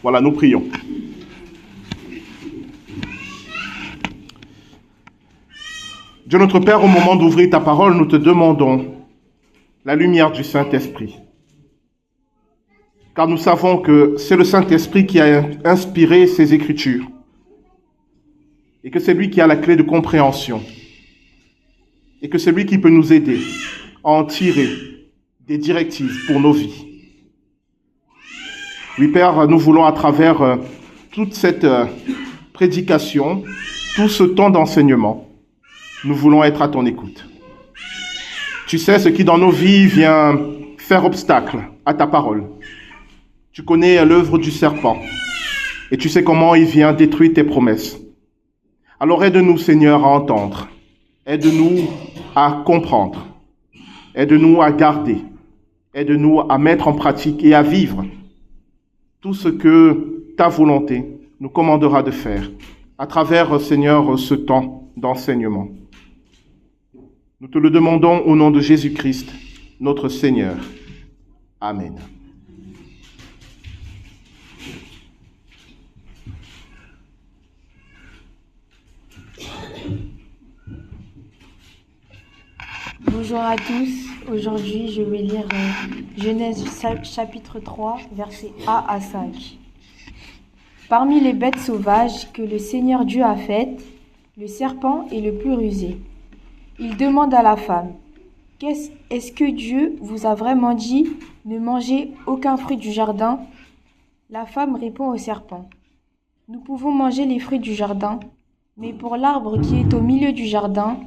Voilà, nous prions. Dieu notre Père, au moment d'ouvrir ta parole, nous te demandons la lumière du Saint-Esprit. Car nous savons que c'est le Saint-Esprit qui a inspiré ces Écritures et que c'est lui qui a la clé de compréhension et que c'est lui qui peut nous aider à en tirer des directives pour nos vies. Oui, Père, nous voulons à travers toute cette prédication, tout ce temps d'enseignement, nous voulons être à ton écoute. Tu sais ce qui dans nos vies vient faire obstacle à ta parole. Tu connais l'œuvre du serpent et tu sais comment il vient détruire tes promesses. Alors aide-nous, Seigneur, à entendre. Aide-nous à comprendre. Aide-nous à garder. Aide-nous à mettre en pratique et à vivre tout ce que ta volonté nous commandera de faire à travers, Seigneur, ce temps d'enseignement. Nous te le demandons au nom de Jésus-Christ, notre Seigneur. Amen. Bonjour à tous. Aujourd'hui, je vais lire Genèse chapitre 3, versets 1 à 5. Parmi les bêtes sauvages que le Seigneur Dieu a faites, le serpent est le plus rusé. Il demande à la femme, « Est-ce que Dieu vous a vraiment dit, ne mangez aucun fruit du jardin ?» La femme répond au serpent, « Nous pouvons manger les fruits du jardin, mais pour l'arbre qui est au milieu du jardin,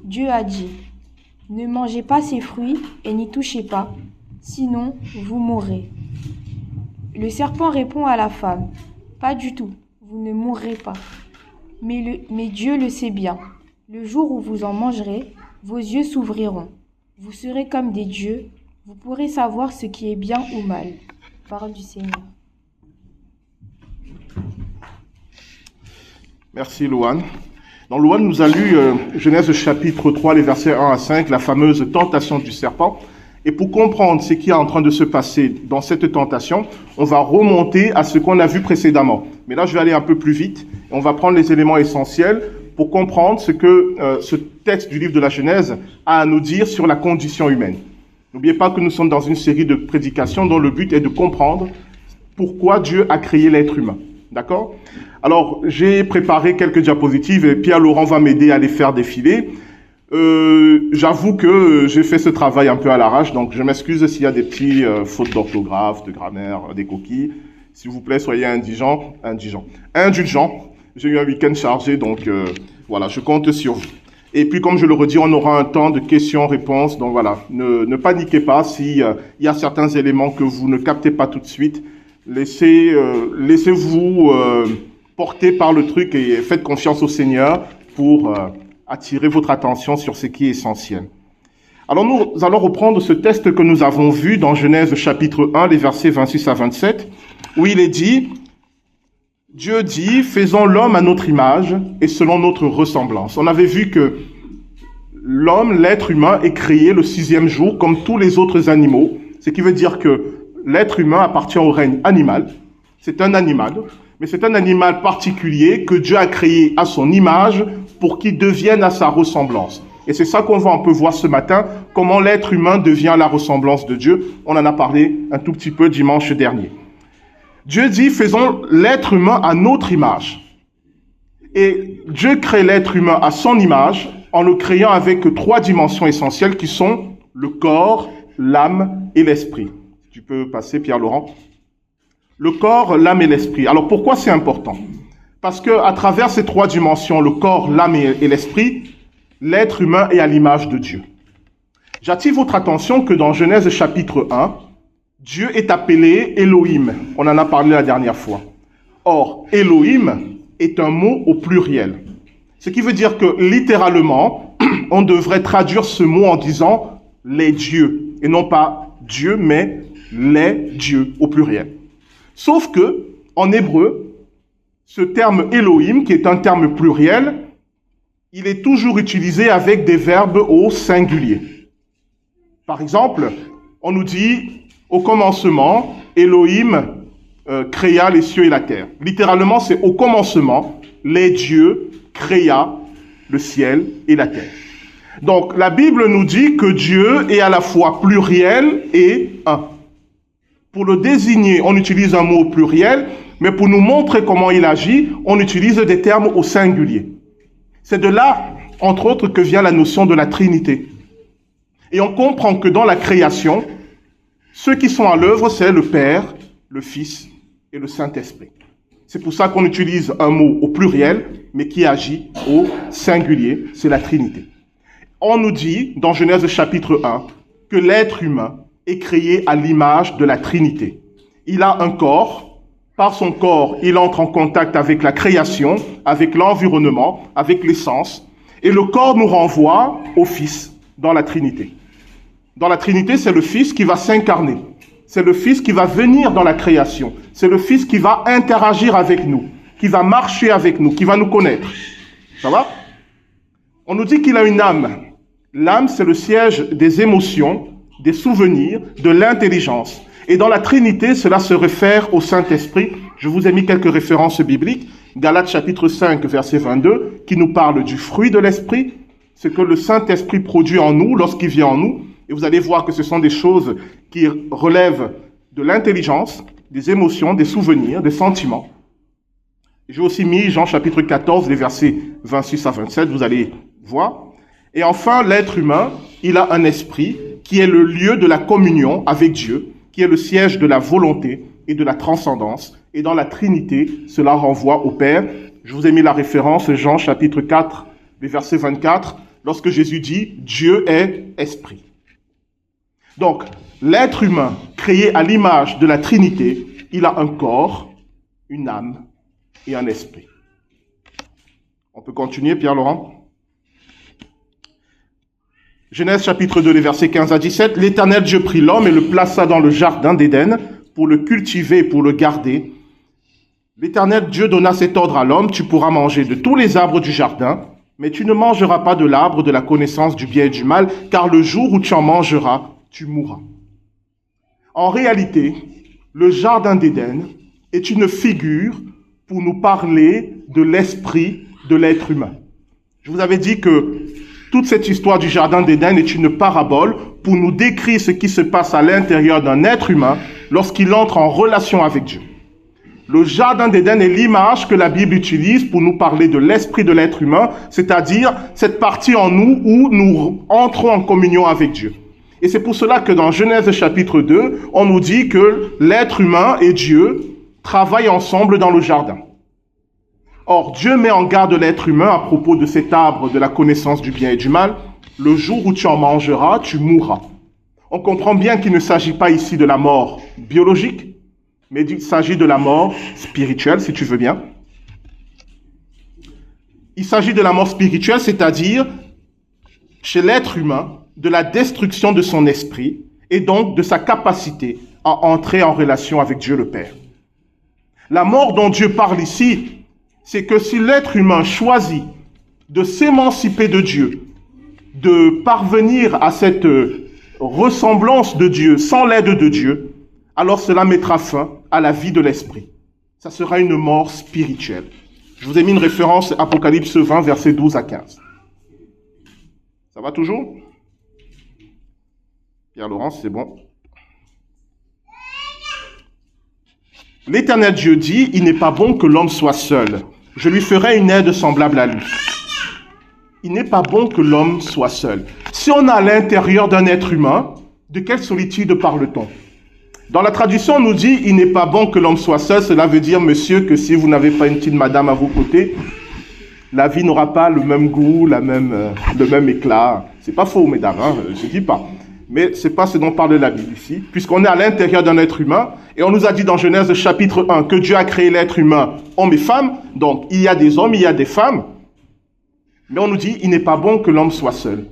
Dieu a dit, « Ne mangez pas ces fruits et n'y touchez pas, sinon vous mourrez. » Le serpent répond à la femme, « Pas du tout, vous ne mourrez pas. Mais Dieu le sait bien. Le jour où vous en mangerez, vos yeux s'ouvriront. Vous serez comme des dieux, vous pourrez savoir ce qui est bien ou mal. » Parole du Seigneur. Merci, Louane. Dans Louane nous a lu Genèse chapitre 3, les versets 1 à 5, la fameuse tentation du serpent. Et pour comprendre ce qui est en train de se passer dans cette tentation, on va remonter à ce qu'on a vu précédemment. Mais là, je vais aller un peu plus vite. Et on va prendre les éléments essentiels pour comprendre ce que ce texte du livre de la Genèse a à nous dire sur la condition humaine. N'oubliez pas que nous sommes dans une série de prédications dont le but est de comprendre pourquoi Dieu a créé l'être humain. D'accord ? Alors, j'ai préparé quelques diapositives et Pierre Laurent va m'aider à les faire défiler. J'avoue que j'ai fait ce travail un peu à l'arrache, donc je m'excuse s'il y a des petits fautes d'orthographe, de grammaire, des coquilles. S'il vous plaît, soyez indulgents. J'ai eu un week-end chargé, donc voilà, je compte sur vous. Et puis, comme je le redis, on aura un temps de questions-réponses, donc voilà, ne paniquez pas s'il y a certains éléments que vous ne captez pas tout de suite. Laissez-vous porter par le truc et faites confiance au Seigneur pour attirer votre attention sur ce qui est essentiel. Alors nous allons reprendre ce texte que nous avons vu dans Genèse chapitre 1, les versets 26 à 27, où il est dit, Dieu dit, faisons l'homme à notre image et selon notre ressemblance. On avait vu que l'homme, l'être humain, est créé le 6e jour comme tous les autres animaux, ce qui veut dire que l'être humain appartient au règne animal. C'est un animal, mais c'est un animal particulier que Dieu a créé à son image pour qu'il devienne à sa ressemblance. Et c'est ça qu'on va un peu voir ce matin, comment l'être humain devient la ressemblance de Dieu. On en a parlé un tout petit peu dimanche dernier. Dieu dit, faisons l'être humain à notre image. Et Dieu crée l'être humain à son image en le créant avec 3 dimensions essentielles qui sont le corps, l'âme et l'esprit. Tu peux passer, Pierre-Laurent. Le corps, l'âme et l'esprit. Alors pourquoi c'est important ? Parce que à travers ces 3 dimensions, le corps, l'âme et l'esprit, l'être humain est à l'image de Dieu. J'attire votre attention que dans Genèse chapitre 1, Dieu est appelé Elohim. On en a parlé la dernière fois. Or, Elohim est un mot au pluriel. Ce qui veut dire que littéralement, on devrait traduire ce mot en disant les dieux. Et non pas Dieu, mais les dieux au pluriel. Sauf que, en hébreu, ce terme Elohim, qui est un terme pluriel, il est toujours utilisé avec des verbes au singulier. Par exemple, on nous dit au commencement, Elohim créa les cieux et la terre. Littéralement, c'est au commencement, les dieux créa le ciel et la terre. Donc, la Bible nous dit que Dieu est à la fois pluriel et un. Pour le désigner, on utilise un mot au pluriel, mais pour nous montrer comment il agit, on utilise des termes au singulier. C'est de là, entre autres, que vient la notion de la Trinité. Et on comprend que dans la création, ceux qui sont à l'œuvre, c'est le Père, le Fils et le Saint-Esprit. C'est pour ça qu'on utilise un mot au pluriel, mais qui agit au singulier, c'est la Trinité. On nous dit, dans Genèse chapitre 1, que l'être humain est créé à l'image de la Trinité. Il a un corps. Par son corps, il entre en contact avec la création, avec l'environnement, avec l'essence. Et le corps nous renvoie au Fils dans la Trinité. Dans la Trinité, c'est le Fils qui va s'incarner. C'est le Fils qui va venir dans la création. C'est le Fils qui va interagir avec nous, qui va marcher avec nous, qui va nous connaître. Ça va? On nous dit qu'il a une âme. L'âme, c'est le siège des émotions, des souvenirs, de l'intelligence. Et dans la Trinité, cela se réfère au Saint-Esprit. Je vous ai mis quelques références bibliques. Galates chapitre 5, verset 22, qui nous parle du fruit de l'Esprit, ce que le Saint-Esprit produit en nous lorsqu'il vient en nous. Et vous allez voir que ce sont des choses qui relèvent de l'intelligence, des émotions, des souvenirs, des sentiments. J'ai aussi mis Jean chapitre 14, les versets 26 à 27, vous allez voir. Et enfin, l'être humain, il a un esprit qui est le lieu de la communion avec Dieu, qui est le siège de la volonté et de la transcendance. Et dans la Trinité, cela renvoie au Père. Je vous ai mis la référence, Jean chapitre 4, les versets 24, lorsque Jésus dit « Dieu est esprit ». Donc, l'être humain, créé à l'image de la Trinité, il a un corps, une âme et un esprit. On peut continuer, Pierre-Laurent? Genèse chapitre 2, les versets 15 à 17. L'Éternel Dieu prit l'homme et le plaça dans le jardin d'Éden pour le cultiver et pour le garder. L'Éternel Dieu donna cet ordre à l'homme: tu pourras manger de tous les arbres du jardin, mais tu ne mangeras pas de l'arbre de la connaissance du bien et du mal, car le jour où tu en mangeras, tu mourras. En réalité, le jardin d'Éden est une figure pour nous parler de l'esprit de l'être humain. Je vous avais dit que toute cette histoire du jardin d'Éden est une parabole pour nous décrire ce qui se passe à l'intérieur d'un être humain lorsqu'il entre en relation avec Dieu. Le jardin d'Éden est l'image que la Bible utilise pour nous parler de l'esprit de l'être humain, c'est-à-dire cette partie en nous où nous entrons en communion avec Dieu. Et c'est pour cela que dans Genèse chapitre 2, on nous dit que l'être humain et Dieu travaillent ensemble dans le jardin. Or, Dieu met en garde l'être humain à propos de cet arbre de la connaissance du bien et du mal. Le jour où tu en mangeras, tu mourras. On comprend bien qu'il ne s'agit pas ici de la mort biologique, mais il s'agit de la mort spirituelle, si tu veux bien. Il s'agit de la mort spirituelle, c'est-à-dire, chez l'être humain, de la destruction de son esprit et donc de sa capacité à entrer en relation avec Dieu le Père. La mort dont Dieu parle ici, c'est que si l'être humain choisit de s'émanciper de Dieu, de parvenir à cette ressemblance de Dieu sans l'aide de Dieu, alors cela mettra fin à la vie de l'esprit. Ça sera une mort spirituelle. Je vous ai mis une référence, Apocalypse 20, versets 12 à 15. Ça va toujours? Pierre-Laurent, c'est bon. L'Éternel Dieu dit, il n'est pas bon que l'homme soit seul. Je lui ferai une aide semblable à lui. Il n'est pas bon que l'homme soit seul. Si on a à l'intérieur d'un être humain, de quelle solitude parle-t-on? Dans la traduction, on nous dit, il n'est pas bon que l'homme soit seul. Cela veut dire, monsieur, que si vous n'avez pas une petite madame à vos côtés, la vie n'aura pas le même goût, le même éclat. C'est pas faux, mesdames, hein, je dis pas. Mais c'est pas ce dont parle la Bible ici, puisqu'on est à l'intérieur d'un être humain, et on nous a dit dans Genèse chapitre 1 que Dieu a créé l'être humain, homme et femme, donc il y a des hommes, il y a des femmes, mais on nous dit, il n'est pas bon que l'homme soit seul.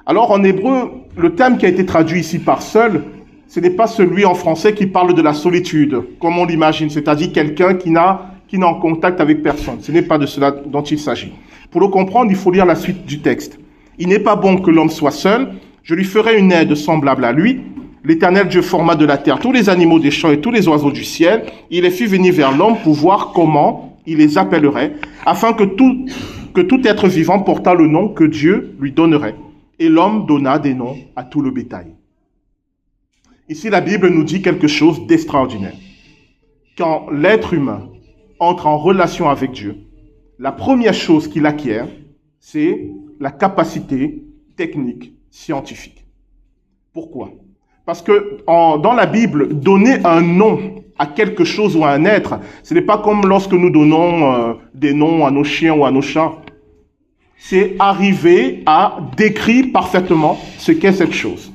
Alors en hébreu, le terme qui a été traduit ici par seul, ce n'est pas celui en français qui parle de la solitude, comme on l'imagine, c'est-à-dire quelqu'un qui n'est en contact avec personne. Ce n'est pas de cela dont il s'agit. Pour le comprendre, il faut lire la suite du texte. Il n'est pas bon que l'homme soit seul, je lui ferai une aide semblable à lui. l'Éternel Dieu forma de la terre tous les animaux des champs et tous les oiseaux du ciel. Il les fit venir vers l'homme pour voir comment il les appellerait, afin que tout être vivant portât le nom que Dieu lui donnerait. Et l'homme donna des noms à tout le bétail. Ici, la Bible nous dit quelque chose d'extraordinaire. Quand l'être humain entre en relation avec Dieu, la première chose qu'il acquiert, c'est la capacité technique, scientifique. Pourquoi? Parce que dans la Bible, donner un nom à quelque chose ou à un être, ce n'est pas comme lorsque nous donnons des noms à nos chiens ou à nos chats. C'est arriver à décrire parfaitement ce qu'est cette chose.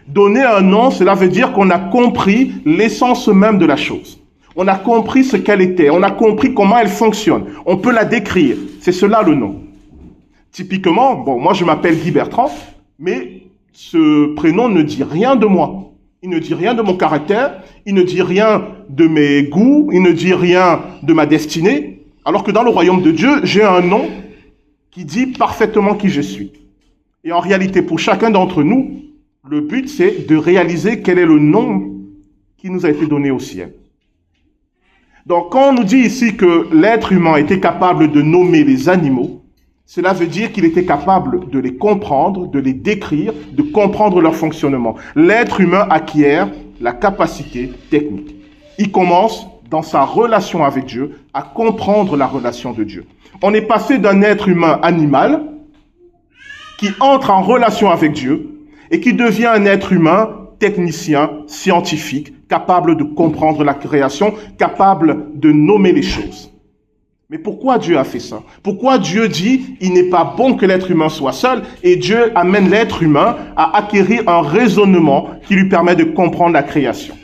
Donner un nom, cela veut dire qu'on a compris l'essence même de la chose. On a compris ce qu'elle était, on a compris comment elle fonctionne. On peut la décrire, c'est cela le nom. Typiquement, bon, moi je m'appelle Guy Bertrand, mais ce prénom ne dit rien de moi. Il ne dit rien de mon caractère, il ne dit rien de mes goûts, il ne dit rien de ma destinée. Alors que dans le royaume de Dieu, j'ai un nom qui dit parfaitement qui je suis. Et en réalité, pour chacun d'entre nous, le but c'est de réaliser quel est le nom qui nous a été donné au ciel. Donc quand on nous dit ici que l'être humain était capable de nommer les animaux, cela veut dire qu'il était capable de les comprendre, de les décrire, de comprendre leur fonctionnement. L'être humain acquiert la capacité technique. Il commence, dans sa relation avec Dieu, à comprendre la relation de Dieu. On est passé d'un être humain animal qui entre en relation avec Dieu et qui devient un être humain technicien, scientifique, capable de comprendre la création, capable de nommer les choses. Mais pourquoi Dieu a fait ça? Pourquoi Dieu dit il n'est pas bon que l'être humain soit seul et Dieu amène l'être humain à acquérir un raisonnement qui lui permet de comprendre la création?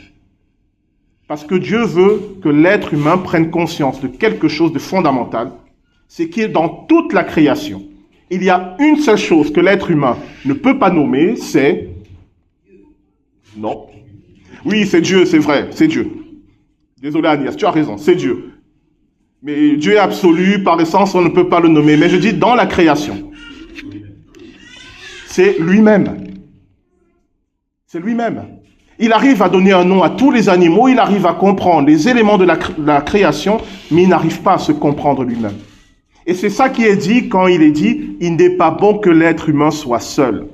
Parce que Dieu veut que l'être humain prenne conscience de quelque chose de fondamental, c'est qu'il est dans toute la création. Il y a une seule chose que l'être humain ne peut pas nommer, c'est... Non. Oui, c'est Dieu, c'est vrai, c'est Dieu. Désolé Agnès, tu as raison, c'est Dieu. Mais Dieu est absolu, par essence, on ne peut pas le nommer. Mais je dis dans la création. C'est lui-même. C'est lui-même. Il arrive à donner un nom à tous les animaux, il arrive à comprendre les éléments de la création, mais il n'arrive pas à se comprendre lui-même. Et c'est ça qui est dit quand il est dit, il n'est pas bon que l'être humain soit seul.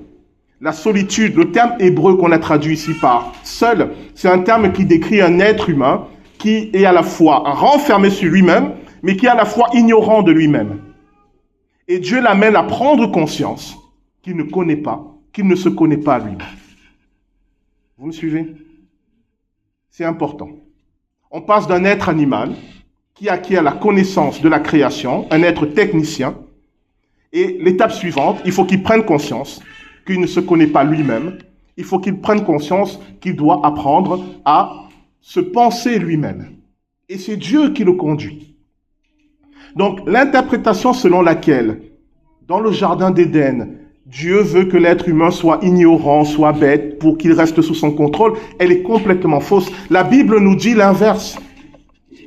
La solitude, le terme hébreu qu'on a traduit ici par seul, c'est un terme qui décrit un être humain qui est à la fois renfermé sur lui-même, mais qui est à la fois ignorant de lui-même. Et Dieu l'amène à prendre conscience qu'il ne connaît pas, qu'il ne se connaît pas lui-même. Vous me suivez? C'est important. On passe d'un être animal qui acquiert la connaissance de la création, un être technicien, et l'étape suivante, il faut qu'il prenne conscience qu'il ne se connaît pas lui-même, il faut qu'il prenne conscience qu'il doit apprendre à se penser lui-même. Et c'est Dieu qui le conduit. Donc, l'interprétation selon laquelle, dans le jardin d'Éden, Dieu veut que l'être humain soit ignorant, soit bête, pour qu'il reste sous son contrôle, elle est complètement fausse. La Bible nous dit l'inverse.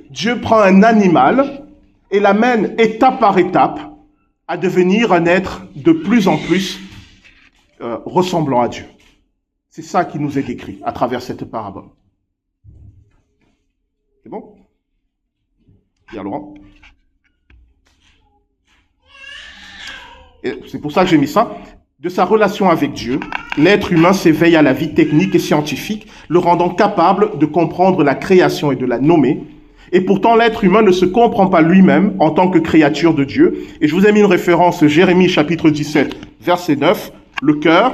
Dieu prend un animal et l'amène étape par étape à devenir un être de plus en plus ressemblant à Dieu. C'est ça qui nous est décrit à travers cette parabole. C'est bon? Bien, Laurent. Et c'est pour ça que j'ai mis ça. De sa relation avec Dieu, l'être humain s'éveille à la vie technique et scientifique, le rendant capable de comprendre la création et de la nommer. Et pourtant, l'être humain ne se comprend pas lui-même en tant que créature de Dieu. Et je vous ai mis une référence, Jérémie chapitre 17, verset 9. Le cœur,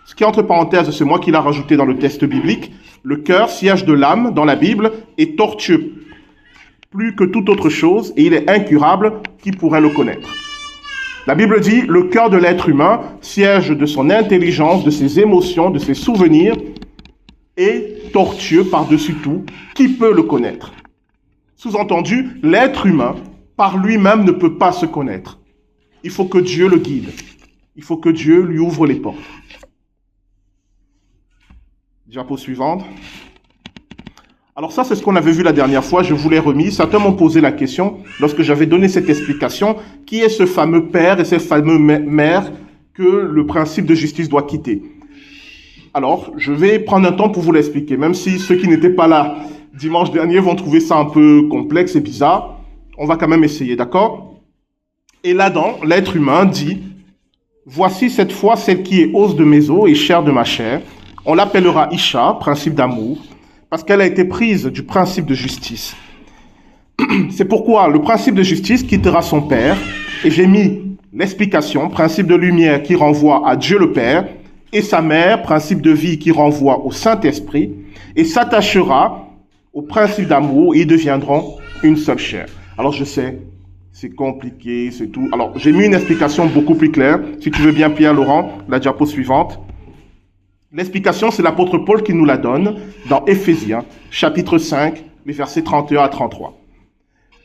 ce qui est entre parenthèses, c'est moi qui l'ai rajouté dans le texte biblique. Le cœur, siège de l'âme dans la Bible, est tortueux, plus que toute autre chose, et il est incurable, qui pourrait le connaître? La Bible dit, le cœur de l'être humain, siège de son intelligence, de ses émotions, de ses souvenirs, est tortueux par-dessus tout, qui peut le connaître? Sous-entendu, l'être humain, par lui-même, ne peut pas se connaître. Il faut que Dieu le guide. Il faut que Dieu lui ouvre les portes. Diapo suivante. Alors ça, c'est ce qu'on avait vu la dernière fois, je vous l'ai remis. Certains m'ont posé la question, lorsque j'avais donné cette explication, qui est ce fameux père et cette fameuse mère que le principe de justice doit quitter? Alors, je vais prendre un temps pour vous l'expliquer, même si ceux qui n'étaient pas là dimanche dernier vont trouver ça un peu complexe et bizarre. On va quand même essayer, d'accord? Et là-dedans, l'être humain dit, « Voici cette fois celle qui est os de mes os et chair de ma chair. On l'appellera Isha, principe d'amour, parce qu'elle a été prise du principe de justice. C'est pourquoi le principe de justice quittera son père, et j'ai mis l'explication, principe de lumière qui renvoie à Dieu le Père, et sa mère, principe de vie qui renvoie au Saint-Esprit, et s'attachera au principe d'amour, et ils deviendront une seule chair. » Alors je sais, c'est compliqué, c'est tout. Alors j'ai mis une explication beaucoup plus claire. Si tu veux bien, Pierre-Laurent, la diapo suivante. L'explication, c'est l'apôtre Paul qui nous la donne dans Éphésiens, chapitre 5, les versets 31 à 33.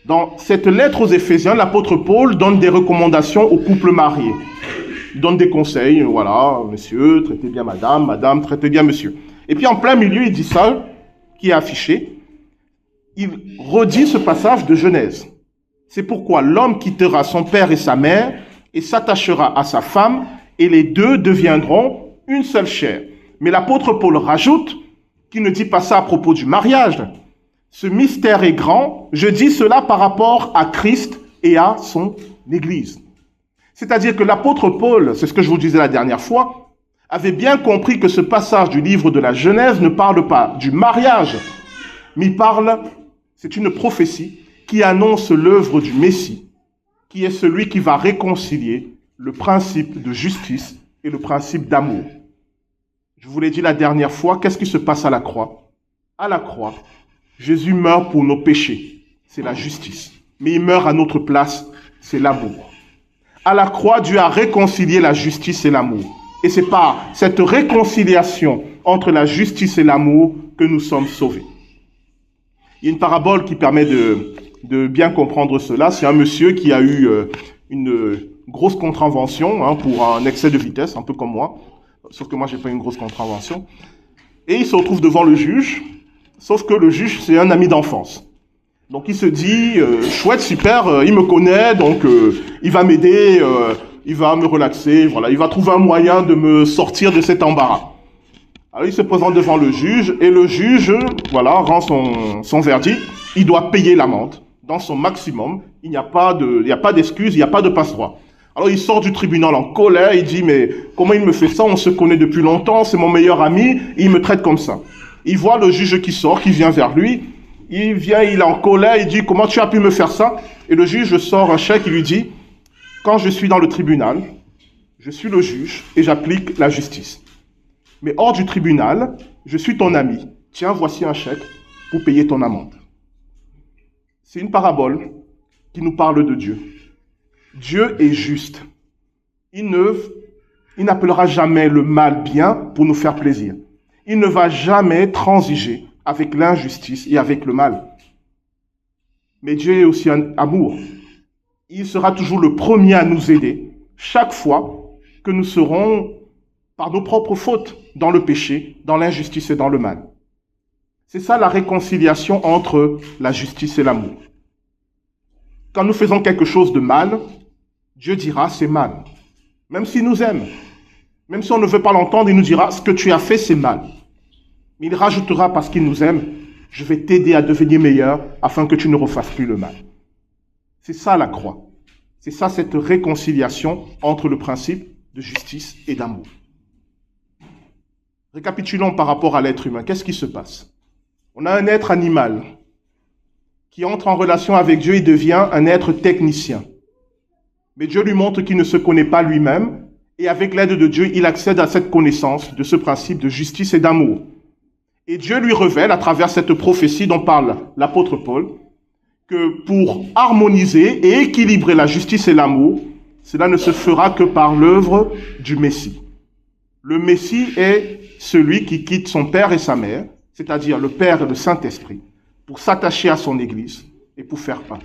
Dans cette lettre aux Éphésiens, l'apôtre Paul donne des recommandations aux couples mariés. Il donne des conseils, voilà, monsieur, traitez bien madame, madame, traitez bien monsieur. Et puis en plein milieu, il dit ça, qui est affiché. Il redit ce passage de Genèse. C'est pourquoi l'homme quittera son père et sa mère et s'attachera à sa femme et les deux deviendront une seule chair. Mais l'apôtre Paul rajoute qu'il ne dit pas ça à propos du mariage. Ce mystère est grand, je dis cela par rapport à Christ et à son Église. C'est-à-dire que l'apôtre Paul, c'est ce que je vous disais la dernière fois, avait bien compris que ce passage du livre de la Genèse ne parle pas du mariage, mais il parle, c'est une prophétie qui annonce l'œuvre du Messie, qui est celui qui va réconcilier le principe de justice et le principe d'amour. Je vous l'ai dit la dernière fois, qu'est-ce qui se passe à la croix? À la croix, Jésus meurt pour nos péchés, c'est la justice. Mais il meurt à notre place, c'est l'amour. À la croix, Dieu a réconcilié la justice et l'amour. Et c'est par cette réconciliation entre la justice et l'amour que nous sommes sauvés. Il y a une parabole qui permet de bien comprendre cela. C'est un monsieur qui a eu une grosse contravention pour un excès de vitesse, un peu comme moi. Sauf que moi, j'ai pas une grosse contravention. Et il se retrouve devant le juge, sauf que le juge, c'est un ami d'enfance. Donc il se dit, chouette, super, il me connaît, donc il va m'aider, il va me relaxer, voilà, il va trouver un moyen de me sortir de cet embarras. Alors il se présente devant le juge, et le juge, voilà, rend son verdict, il doit payer l'amende dans son maximum, il n'y a pas d'excuse, il n'y a pas de passe-droit. Alors il sort du tribunal en colère, il dit, mais comment il me fait ça? On se connaît depuis longtemps, c'est mon meilleur ami, et il me traite comme ça. Il voit le juge qui sort, qui vient vers lui, il vient, il est en colère, il dit, comment tu as pu me faire ça? Et le juge sort un chèque, il lui dit, quand je suis dans le tribunal, je suis le juge et j'applique la justice. Mais hors du tribunal, je suis ton ami. Tiens, voici un chèque pour payer ton amende. C'est une parabole qui nous parle de Dieu. Dieu est juste. Il n'appellera jamais le mal bien pour nous faire plaisir. Il ne va jamais transiger avec l'injustice et avec le mal. Mais Dieu est aussi un amour. Il sera toujours le premier à nous aider chaque fois que nous serons, par nos propres fautes, dans le péché, dans l'injustice et dans le mal. C'est ça la réconciliation entre la justice et l'amour. Quand nous faisons quelque chose de mal, Dieu dira c'est mal. Même s'il nous aime, même si on ne veut pas l'entendre, il nous dira ce que tu as fait c'est mal. Mais il rajoutera parce qu'il nous aime, je vais t'aider à devenir meilleur afin que tu ne refasses plus le mal. C'est ça la croix. C'est ça cette réconciliation entre le principe de justice et d'amour. Récapitulons par rapport à l'être humain. Qu'est-ce qui se passe? On a un être animal qui entre en relation avec Dieu et devient un être technicien. Mais Dieu lui montre qu'il ne se connaît pas lui-même et avec l'aide de Dieu, il accède à cette connaissance de ce principe de justice et d'amour. Et Dieu lui révèle à travers cette prophétie dont parle l'apôtre Paul que pour harmoniser et équilibrer la justice et l'amour, cela ne se fera que par l'œuvre du Messie. Le Messie est celui qui quitte son père et sa mère, c'est-à-dire le Père et le Saint-Esprit, pour s'attacher à son Église et pour faire pain.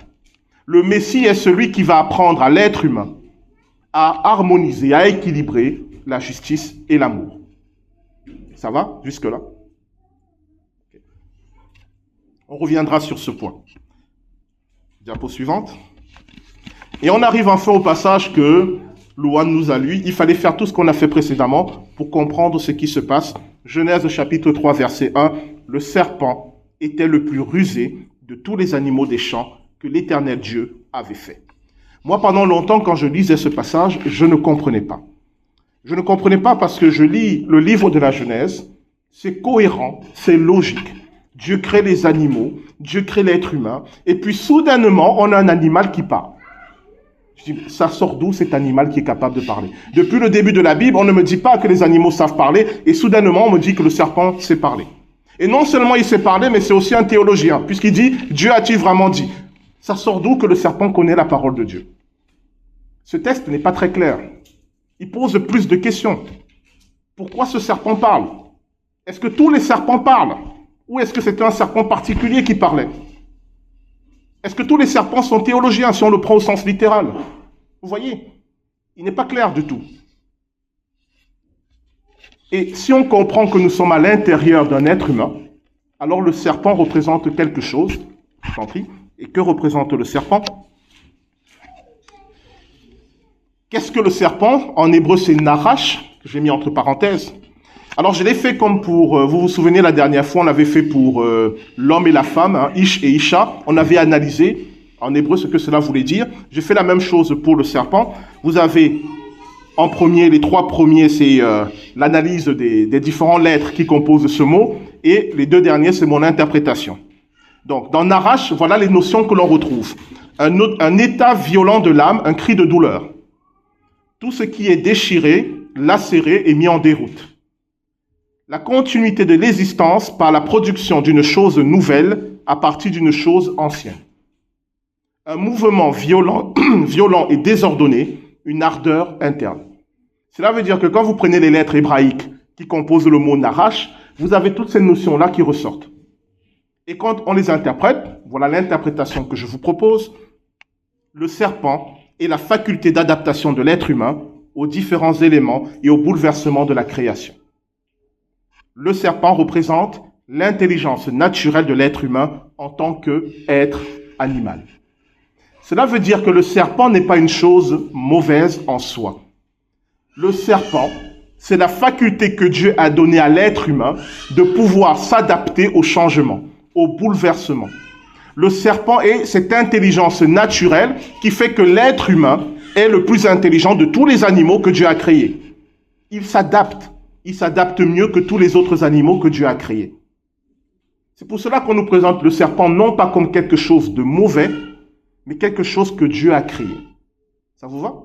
Le Messie est celui qui va apprendre à l'être humain à harmoniser, à équilibrer la justice et l'amour. Ça va jusque-là? On reviendra sur ce point. Diapo suivante. Et on arrive enfin au passage que Louane nous a lu. Il fallait faire tout ce qu'on a fait précédemment pour comprendre ce qui se passe Genèse chapitre 3, verset 1, le serpent était le plus rusé de tous les animaux des champs que l'Éternel Dieu avait fait. Moi, pendant longtemps, quand je lisais ce passage, je ne comprenais pas. Je ne comprenais pas parce que je lis le livre de la Genèse, c'est cohérent, c'est logique. Dieu crée les animaux, Dieu crée l'être humain, et puis soudainement, on a un animal qui parle. Je dis, ça sort d'où cet animal qui est capable de parler? Depuis le début de la Bible, on ne me dit pas que les animaux savent parler, et soudainement, on me dit que le serpent sait parler. Et non seulement il sait parler, mais c'est aussi un théologien, puisqu'il dit, Dieu a-t-il vraiment dit? Ça sort d'où que le serpent connaît la parole de Dieu? Ce texte n'est pas très clair. Il pose plus de questions. Pourquoi ce serpent parle? Est-ce que tous les serpents parlent? Ou est-ce que c'était un serpent particulier qui parlait? Est-ce que tous les serpents sont théologiens, si on le prend au sens littéral? Vous voyez, il n'est pas clair du tout. Et si on comprend que nous sommes à l'intérieur d'un être humain, alors le serpent représente quelque chose, je t'en prie. Et que représente le serpent? Qu'est-ce que le serpent? En hébreu, c'est Narash, que j'ai mis entre parenthèses. Alors, je l'ai fait comme pour, vous vous souvenez, la dernière fois, on l'avait fait pour l'homme et la femme, hein, Ish et Isha. On avait analysé en hébreu ce que cela voulait dire. J'ai fait la même chose pour le serpent. Vous avez en premier, les trois premiers, c'est l'analyse des différentes lettres qui composent ce mot. Et les deux derniers, c'est mon interprétation. Donc, dans Narash, voilà les notions que l'on retrouve. Un état violent de l'âme, un cri de douleur. Tout ce qui est déchiré, lacéré et mis en déroute. La continuité de l'existence par la production d'une chose nouvelle à partir d'une chose ancienne. Un mouvement violent, violent et désordonné, une ardeur interne. Cela veut dire que quand vous prenez les lettres hébraïques qui composent le mot Narash, vous avez toutes ces notions-là qui ressortent. Et quand on les interprète, voilà l'interprétation que je vous propose, le serpent est la faculté d'adaptation de l'être humain aux différents éléments et aux bouleversements de la création. Le serpent représente l'intelligence naturelle de l'être humain en tant qu'être animal. Cela veut dire que le serpent n'est pas une chose mauvaise en soi. Le serpent, c'est la faculté que Dieu a donnée à l'être humain de pouvoir s'adapter au changement, au bouleversement. Le serpent est cette intelligence naturelle qui fait que l'être humain est le plus intelligent de tous les animaux que Dieu a créés. Il s'adapte mieux que tous les autres animaux que Dieu a créés. C'est pour cela qu'on nous présente le serpent non pas comme quelque chose de mauvais, mais quelque chose que Dieu a créé. Ça vous va?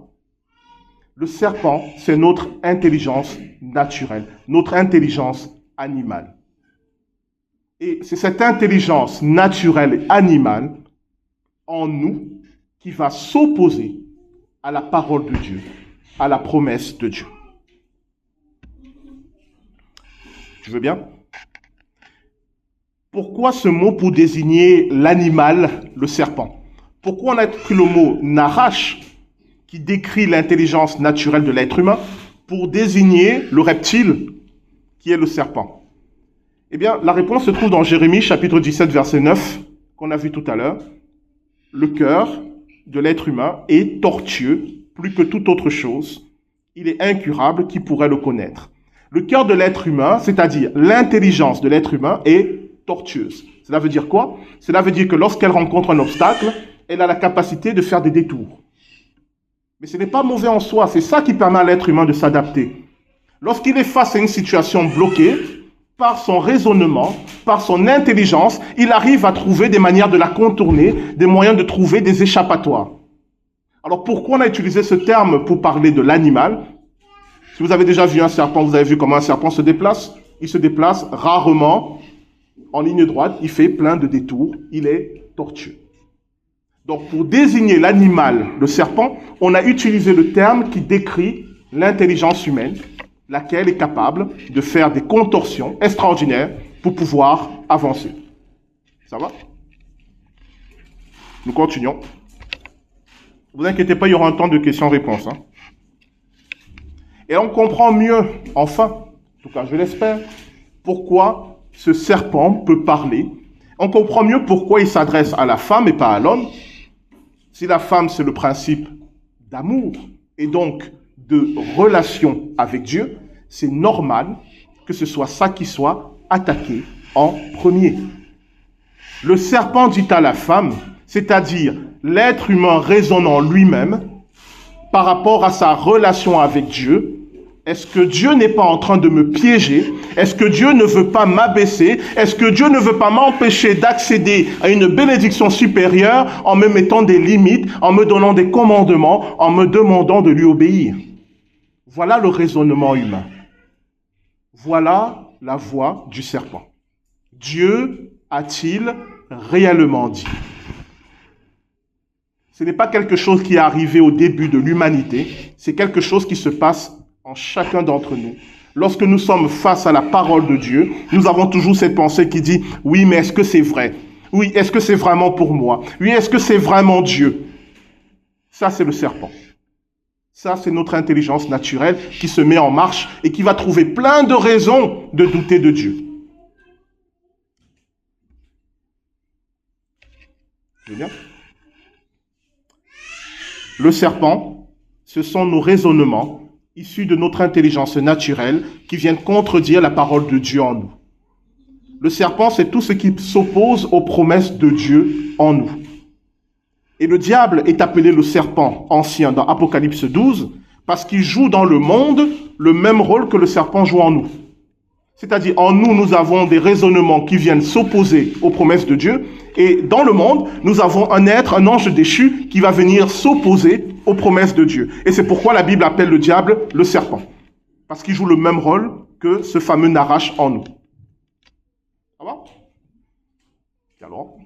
Le serpent, c'est notre intelligence naturelle, notre intelligence animale. Et c'est cette intelligence naturelle animale en nous qui va s'opposer à la parole de Dieu, à la promesse de Dieu. Tu veux bien? Pourquoi ce mot pour désigner l'animal, le serpent? Pourquoi on a pris le mot Narash, qui décrit l'intelligence naturelle de l'être humain, pour désigner le reptile, qui est le serpent? Eh bien, la réponse se trouve dans Jérémie, chapitre 17, verset 9, qu'on a vu tout à l'heure. Le cœur de l'être humain est tortueux, plus que toute autre chose. Il est incurable, qui pourrait le connaître? Le cœur de l'être humain, c'est-à-dire l'intelligence de l'être humain, est tortueuse. Cela veut dire quoi? Cela veut dire que lorsqu'elle rencontre un obstacle, elle a la capacité de faire des détours. Mais ce n'est pas mauvais en soi, c'est ça qui permet à l'être humain de s'adapter. Lorsqu'il est face à une situation bloquée, par son raisonnement, par son intelligence, il arrive à trouver des manières de la contourner, des moyens de trouver des échappatoires. Alors pourquoi on a utilisé ce terme pour parler de l'animal? Si vous avez déjà vu un serpent, vous avez vu comment un serpent se déplace? Il se déplace rarement en ligne droite, il fait plein de détours, il est tortueux. Donc pour désigner l'animal, le serpent, on a utilisé le terme qui décrit l'intelligence humaine, laquelle est capable de faire des contorsions extraordinaires pour pouvoir avancer. Ça va? Nous continuons. Ne vous inquiétez pas, il y aura un temps de questions-réponses. Et on comprend mieux, enfin, en tout cas je l'espère, pourquoi ce serpent peut parler. On comprend mieux pourquoi il s'adresse à la femme et pas à l'homme. Si la femme, c'est le principe d'amour et donc de relation avec Dieu, c'est normal que ce soit ça qui soit attaqué en premier. Le serpent dit à la femme, c'est-à-dire l'être humain raisonnant lui-même par rapport à sa relation avec Dieu, est-ce que Dieu n'est pas en train de me piéger? Est-ce que Dieu ne veut pas m'abaisser? Est-ce que Dieu ne veut pas m'empêcher d'accéder à une bénédiction supérieure en me mettant des limites, en me donnant des commandements, en me demandant de lui obéir? Voilà le raisonnement humain. Voilà la voix du serpent. Dieu a-t-il réellement dit? Ce n'est pas quelque chose qui est arrivé au début de l'humanité, c'est quelque chose qui se passe en chacun d'entre nous. Lorsque nous sommes face à la parole de Dieu, nous avons toujours cette pensée qui dit « Oui, mais est-ce que c'est vrai? Oui, est-ce que c'est vraiment pour moi? Oui, est-ce que c'est vraiment Dieu ?» Ça, c'est le serpent. Ça, c'est notre intelligence naturelle qui se met en marche et qui va trouver plein de raisons de douter de Dieu. C'est bien? Le serpent, ce sont nos raisonnements issus de notre intelligence naturelle qui viennent contredire la parole de Dieu en nous. Le serpent, c'est tout ce qui s'oppose aux promesses de Dieu en nous. Et le diable est appelé le serpent ancien dans Apocalypse 12 parce qu'il joue dans le monde le même rôle que le serpent joue en nous. C'est-à-dire, en nous, nous avons des raisonnements qui viennent s'opposer aux promesses de Dieu. Et dans le monde, nous avons un être, un ange déchu, qui va venir s'opposer aux promesses de Dieu. Et c'est pourquoi la Bible appelle le diable le serpent. Parce qu'il joue le même rôle que ce fameux Nachash en nous. Ça va? Alors,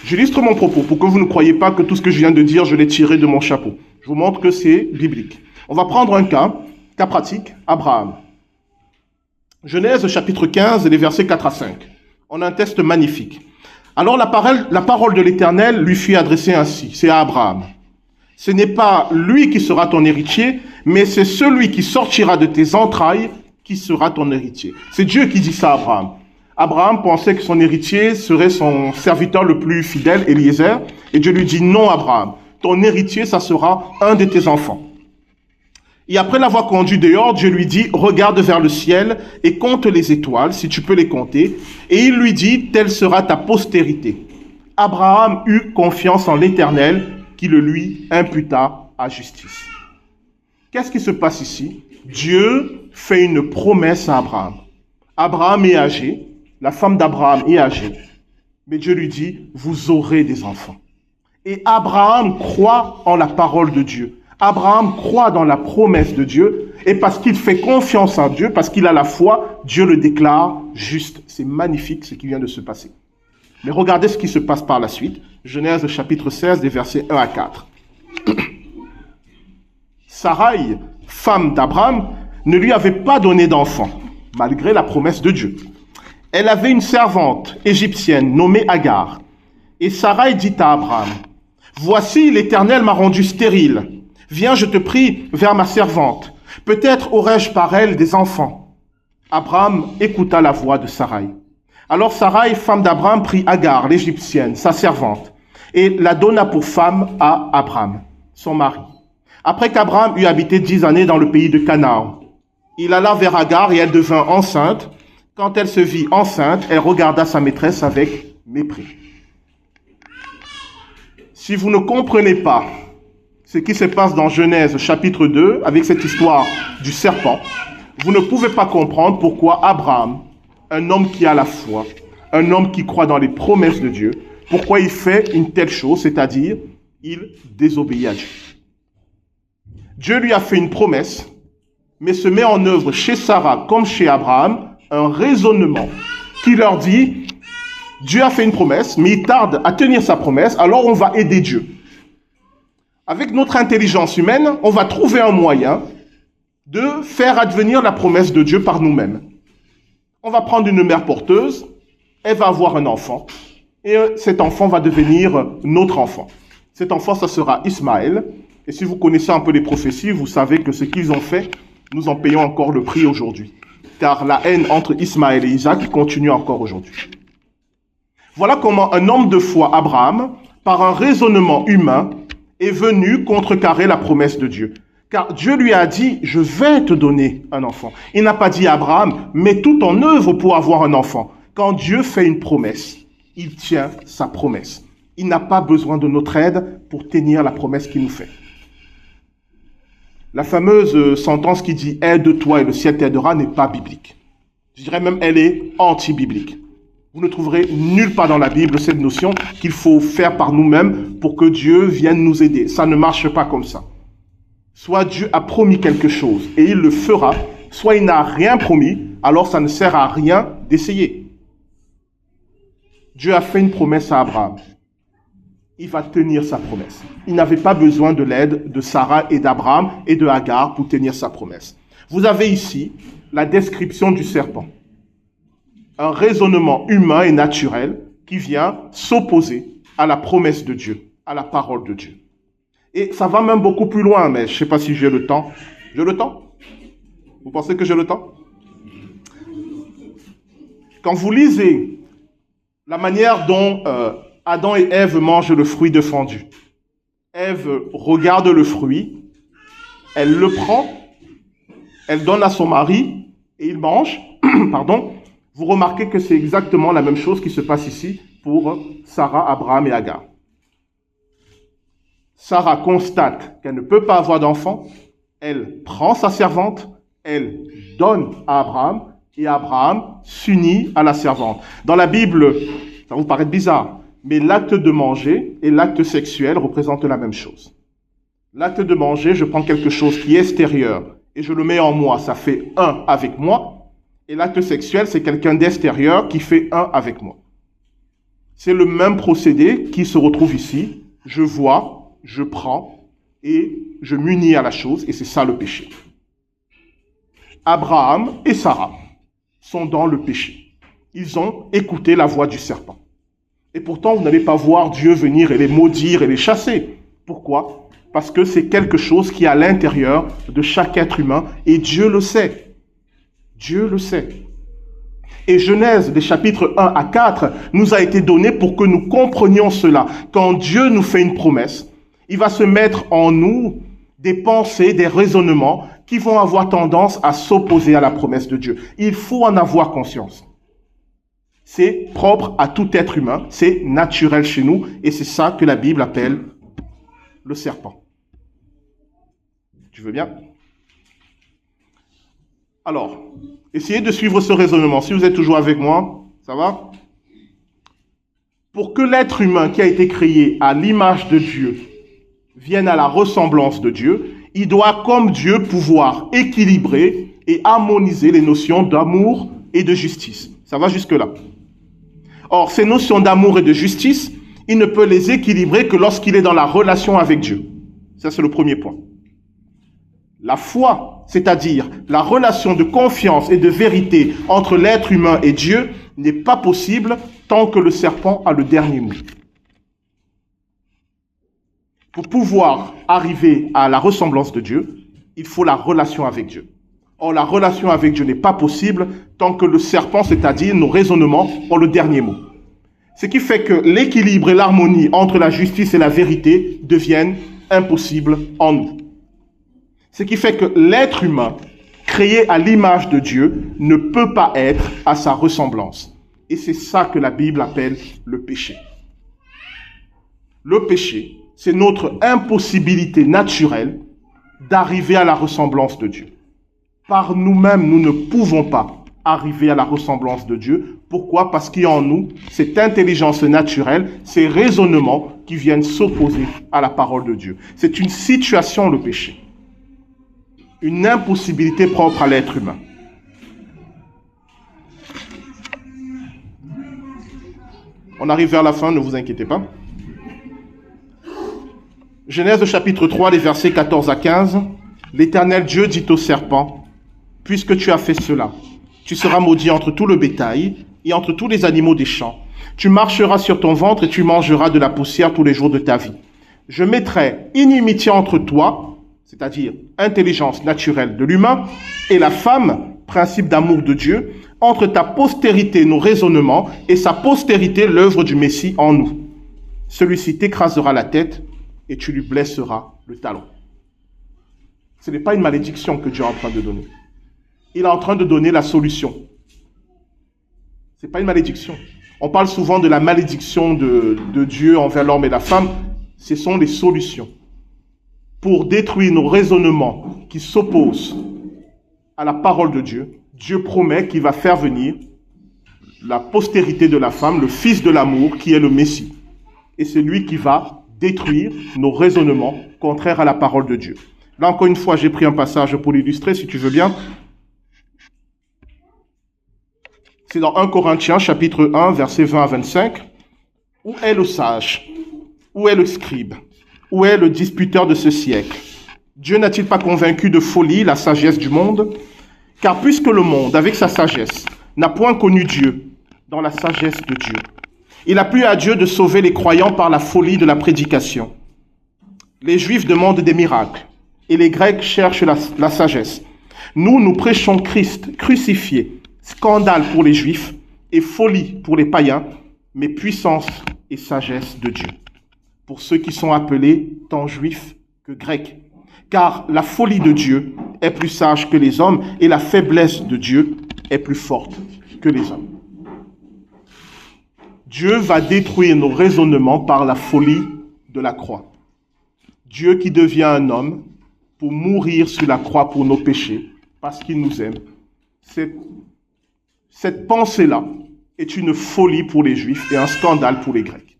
j'illustre mon propos pour que vous ne croyez pas que tout ce que je viens de dire, je l'ai tiré de mon chapeau. Je vous montre que c'est biblique. On va prendre un cas pratique, Abraham. Genèse chapitre 15, les versets 4 à 5. On a un texte magnifique. Alors la parole de l'Éternel lui fut adressée ainsi, c'est à Abraham. Ce n'est pas lui qui sera ton héritier, mais c'est celui qui sortira de tes entrailles qui sera ton héritier. C'est Dieu qui dit ça à Abraham. Abraham pensait que son héritier serait son serviteur le plus fidèle, Eliezer, et Dieu lui dit non, Abraham, ton héritier, ça sera un de tes enfants. Et après l'avoir conduit dehors, Dieu lui dit, regarde vers le ciel et compte les étoiles, si tu peux les compter. Et il lui dit, telle sera ta postérité. Abraham eut confiance en l'Éternel, qui le lui imputa à justice. Qu'est-ce qui se passe ici? Dieu fait une promesse à Abraham. Abraham est âgé, la femme d'Abraham est âgée. Mais Dieu lui dit, vous aurez des enfants. Et Abraham croit en la parole de Dieu. Abraham croit dans la promesse de Dieu, et parce qu'il fait confiance en Dieu, parce qu'il a la foi, Dieu le déclare juste. C'est magnifique ce qui vient de se passer. Mais regardez ce qui se passe par la suite. Genèse chapitre 16, des versets 1 à 4. Sarai, femme d'Abraham, ne lui avait pas donné d'enfant, malgré la promesse de Dieu. Elle avait une servante égyptienne nommée Agar. Et Sarai dit à Abraham, « Voici, l'Éternel m'a rendu stérile. Viens, je te prie, vers ma servante. Peut-être aurai-je par elle des enfants. » Abraham écouta la voix de Sarai. Alors Sarai, femme d'Abraham, prit Agar, l'Égyptienne, sa servante, et la donna pour femme à Abraham, son mari. Après qu'Abraham eut habité 10 années dans le pays de Canaan, il alla vers Agar et elle devint enceinte. Quand elle se vit enceinte, elle regarda sa maîtresse avec mépris. Si vous ne comprenez pas ce qui se passe dans Genèse chapitre 2, avec cette histoire du serpent, vous ne pouvez pas comprendre pourquoi Abraham, un homme qui a la foi, un homme qui croit dans les promesses de Dieu, pourquoi il fait une telle chose, c'est-à-dire, il désobéit à Dieu. Dieu lui a fait une promesse, mais se met en œuvre chez Sarah comme chez Abraham, un raisonnement qui leur dit, Dieu a fait une promesse, mais il tarde à tenir sa promesse, alors on va aider Dieu. Avec notre intelligence humaine, on va trouver un moyen de faire advenir la promesse de Dieu par nous-mêmes. On va prendre une mère porteuse, elle va avoir un enfant, et cet enfant va devenir notre enfant. Cet enfant, ça sera Ismaël, et si vous connaissez un peu les prophéties, vous savez que ce qu'ils ont fait, nous en payons encore le prix aujourd'hui. Car la haine entre Ismaël et Isaac continue encore aujourd'hui. Voilà comment un homme de foi, Abraham, par un raisonnement humain, est venu contrecarrer la promesse de Dieu. Car Dieu lui a dit, je vais te donner un enfant. Il n'a pas dit à Abraham, mets tout en œuvre pour avoir un enfant. Quand Dieu fait une promesse, il tient sa promesse. Il n'a pas besoin de notre aide pour tenir la promesse qu'il nous fait. La fameuse sentence qui dit « aide-toi et le ciel t'aidera » n'est pas biblique. Je dirais même elle est anti-biblique. Vous ne trouverez nulle part dans la Bible cette notion qu'il faut faire par nous-mêmes pour que Dieu vienne nous aider. Ça ne marche pas comme ça. Soit Dieu a promis quelque chose et il le fera, soit il n'a rien promis, alors ça ne sert à rien d'essayer. Dieu a fait une promesse à Abraham. Il va tenir sa promesse. Il n'avait pas besoin de l'aide de Sarah et d'Abraham et de Hagar pour tenir sa promesse. Vous avez ici la description du serpent. Un raisonnement humain et naturel qui vient s'opposer à la promesse de Dieu, à la parole de Dieu. Et ça va même beaucoup plus loin, mais je ne sais pas si j'ai le temps. J'ai le temps? Vous pensez que j'ai le temps? Quand vous lisez la manière dont Adam et Ève mangent le fruit défendu. Ève regarde le fruit, elle le prend, elle donne à son mari et il mange. Pardon. Vous remarquez que c'est exactement la même chose qui se passe ici pour Sarah, Abraham et Hagar. Sarah constate qu'elle ne peut pas avoir d'enfant, elle prend sa servante, elle donne à Abraham et Abraham s'unit à la servante. Dans la Bible, ça vous paraît bizarre, mais l'acte de manger et l'acte sexuel représentent la même chose. L'acte de manger, je prends quelque chose qui est extérieur et je le mets en moi, ça fait un avec moi. Et l'acte sexuel, c'est quelqu'un d'extérieur qui fait un avec moi. C'est le même procédé qui se retrouve ici. Je vois, je prends et je m'unis à la chose et c'est ça le péché. Abraham et Sarah sont dans le péché. Ils ont écouté la voix du serpent. Et pourtant, vous n'allez pas voir Dieu venir et les maudire et les chasser. Pourquoi? Parce que c'est quelque chose qui est à l'intérieur de chaque être humain et Dieu le sait. Dieu le sait. Et Genèse, des chapitres 1 à 4, nous a été donné pour que nous comprenions cela. Quand Dieu nous fait une promesse, il va se mettre en nous des pensées, des raisonnements qui vont avoir tendance à s'opposer à la promesse de Dieu. Il faut en avoir conscience. C'est propre à tout être humain, c'est naturel chez nous, et c'est ça que la Bible appelle le serpent. Tu veux bien? Alors, essayez de suivre ce raisonnement. Si vous êtes toujours avec moi, ça va? Pour que l'être humain qui a été créé à l'image de Dieu vienne à la ressemblance de Dieu, il doit, comme Dieu, pouvoir équilibrer et harmoniser les notions d'amour et de justice. Ça va jusque-là? Or, ces notions d'amour et de justice, il ne peut les équilibrer que lorsqu'il est dans la relation avec Dieu. Ça, c'est le premier point. La foi, c'est-à-dire la relation de confiance et de vérité entre l'être humain et Dieu, n'est pas possible tant que le serpent a le dernier mot. Pour pouvoir arriver à la ressemblance de Dieu, il faut la relation avec Dieu. Or, la relation avec Dieu n'est pas possible tant que le serpent, c'est-à-dire nos raisonnements, ont le dernier mot. Ce qui fait que l'équilibre et l'harmonie entre la justice et la vérité deviennent impossibles en nous. Ce qui fait que l'être humain, créé à l'image de Dieu, ne peut pas être à sa ressemblance. Et c'est ça que la Bible appelle le péché. Le péché, c'est notre impossibilité naturelle d'arriver à la ressemblance de Dieu. Par nous-mêmes, nous ne pouvons pas arriver à la ressemblance de Dieu. Pourquoi? Parce qu'il y a en nous cette intelligence naturelle, ces raisonnements qui viennent s'opposer à la parole de Dieu. C'est une situation, le péché. Une impossibilité propre à l'être humain. On arrive vers la fin, ne vous inquiétez pas. Genèse chapitre 3, les versets 14 à 15. L'Éternel Dieu dit au serpent, « Puisque tu as fait cela, tu seras maudit entre tout le bétail et entre tous les animaux des champs. Tu marcheras sur ton ventre et tu mangeras de la poussière tous les jours de ta vie. Je mettrai inimitié entre toi, c'est-à-dire intelligence naturelle de l'humain, et la femme, principe d'amour de Dieu, entre ta postérité, nos raisonnements, et sa postérité, l'œuvre du Messie en nous. Celui-ci t'écrasera la tête et tu lui blesseras le talon. » Ce n'est pas une malédiction que Dieu est en train de donner. Il est en train de donner la solution. Ce n'est pas une malédiction. On parle souvent de la malédiction de Dieu envers l'homme et la femme. Ce sont les solutions. Pour détruire nos raisonnements qui s'opposent à la parole de Dieu, Dieu promet qu'il va faire venir la postérité de la femme, le fils de l'amour, qui est le Messie. Et c'est lui qui va détruire nos raisonnements contraires à la parole de Dieu. Là, encore une fois, j'ai pris un passage pour l'illustrer, si tu veux bien. C'est dans 1 Corinthiens, chapitre 1, versets 20 à 25. Où est le sage? Où est le scribe? Où est le disputeur de ce siècle? Dieu n'a-t-il pas convaincu de folie la sagesse du monde? Car puisque le monde, avec sa sagesse, n'a point connu Dieu dans la sagesse de Dieu, il a plu à Dieu de sauver les croyants par la folie de la prédication. Les Juifs demandent des miracles et les Grecs cherchent la sagesse. Nous prêchons Christ crucifié, scandale pour les Juifs et folie pour les païens, mais puissance et sagesse de Dieu. Pour ceux qui sont appelés tant Juifs que Grecs. Car la folie de Dieu est plus sage que les hommes et la faiblesse de Dieu est plus forte que les hommes. Dieu va détruire nos raisonnements par la folie de la croix. Dieu qui devient un homme pour mourir sur la croix pour nos péchés, parce qu'il nous aime. Cette pensée-là est une folie pour les Juifs et un scandale pour les Grecs.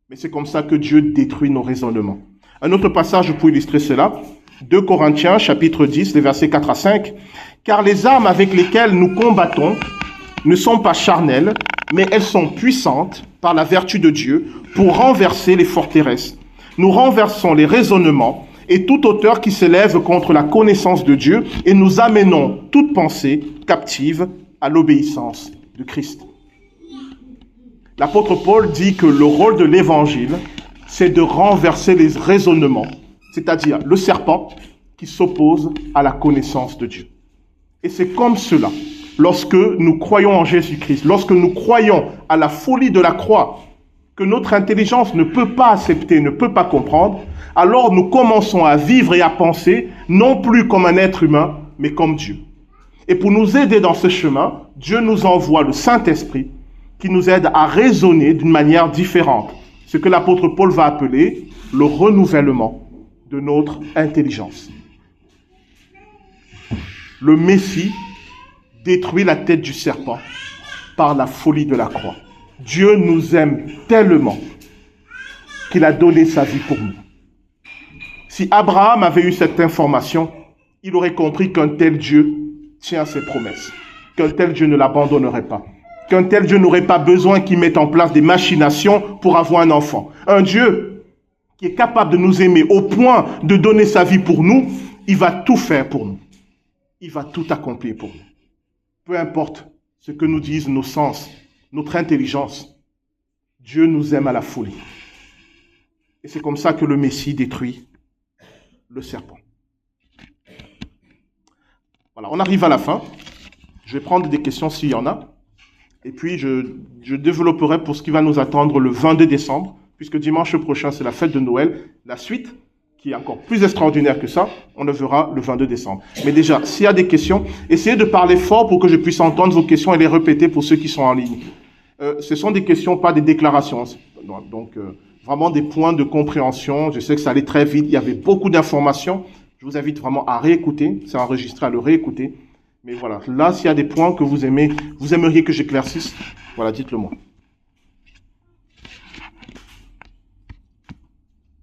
Mais c'est comme ça que Dieu détruit nos raisonnements. Un autre passage pour illustrer cela, 2 Corinthiens, chapitre 10, les versets 4 à 5. « Car les armes avec lesquelles nous combattons ne sont pas charnelles, mais elles sont puissantes par la vertu de Dieu pour renverser les forteresses. Nous renversons les raisonnements et toute hauteur qui s'élève contre la connaissance de Dieu et nous amenons toute pensée captive à l'obéissance de Christ. » L'apôtre Paul dit que le rôle de l'évangile, c'est de renverser les raisonnements, c'est-à-dire le serpent qui s'oppose à la connaissance de Dieu. Et c'est comme cela, lorsque nous croyons en Jésus-Christ, lorsque nous croyons à la folie de la croix, que notre intelligence ne peut pas accepter, ne peut pas comprendre, alors nous commençons à vivre et à penser, non plus comme un être humain, mais comme Dieu. Et pour nous aider dans ce chemin, Dieu nous envoie le Saint-Esprit qui nous aide à raisonner d'une manière différente. Ce que l'apôtre Paul va appeler le renouvellement de notre intelligence. Le Messie détruit la tête du serpent par la folie de la croix. Dieu nous aime tellement qu'il a donné sa vie pour nous. Si Abraham avait eu cette information, il aurait compris qu'un tel Dieu tient ses promesses, qu'un tel Dieu ne l'abandonnerait pas, qu'un tel Dieu n'aurait pas besoin qu'il mette en place des machinations pour avoir un enfant. Un Dieu qui est capable de nous aimer au point de donner sa vie pour nous, il va tout faire pour nous. Il va tout accomplir pour nous. Peu importe ce que nous disent nos sens, notre intelligence, Dieu nous aime à la folie. Et c'est comme ça que le Messie détruit le serpent. Voilà, on arrive à la fin. Je vais prendre des questions s'il y en a. Et puis, je développerai pour ce qui va nous attendre le 22 décembre, puisque dimanche prochain, c'est la fête de Noël. La suite, qui est encore plus extraordinaire que ça, on le verra le 22 décembre. Mais déjà, s'il y a des questions, essayez de parler fort pour que je puisse entendre vos questions et les répéter pour ceux qui sont en ligne. Ce sont des questions, pas des déclarations. Donc, vraiment des points de compréhension. Je sais que ça allait très vite. Il y avait beaucoup d'informations. Je vous invite vraiment à réécouter. C'est enregistré, à le réécouter. Mais voilà, là, s'il y a des points que vous aimeriez que j'éclaircisse, voilà, dites-le moi.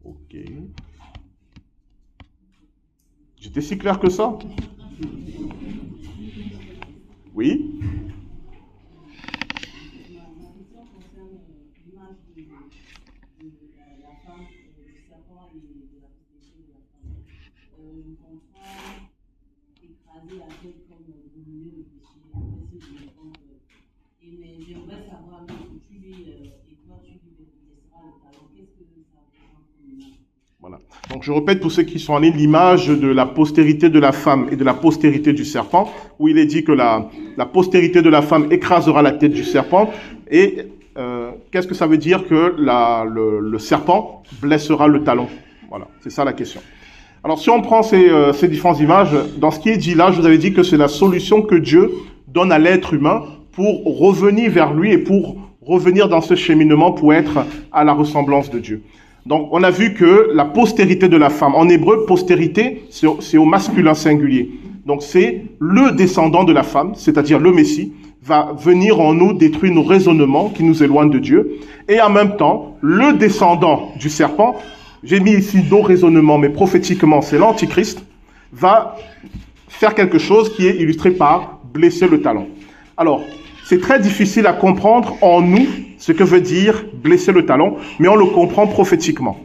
Ok. J'étais si clair que ça? Oui? Voilà. Donc je répète pour ceux qui sont en ligne l'image de la postérité de la femme et de la postérité du serpent, où il est dit que la postérité de la femme écrasera la tête du serpent. Et qu'est-ce que ça veut dire que le serpent blessera le talon? Voilà, c'est ça la question. Alors, si on prend ces différentes images, dans ce qui est dit là, je vous avais dit que c'est la solution que Dieu donne à l'être humain pour revenir vers lui et pour revenir dans ce cheminement pour être à la ressemblance de Dieu. Donc, on a vu que la postérité de la femme, en hébreu, postérité, c'est au masculin singulier. Donc, c'est le descendant de la femme, c'est-à-dire le Messie, va venir en nous détruire nos raisonnements qui nous éloignent de Dieu. Et en même temps, le descendant du serpent, j'ai mis ici deux raisonnements, mais prophétiquement, c'est l'Antichrist, va faire quelque chose qui est illustré par blesser le talon. Alors, c'est très difficile à comprendre en nous ce que veut dire blesser le talon, mais on le comprend prophétiquement.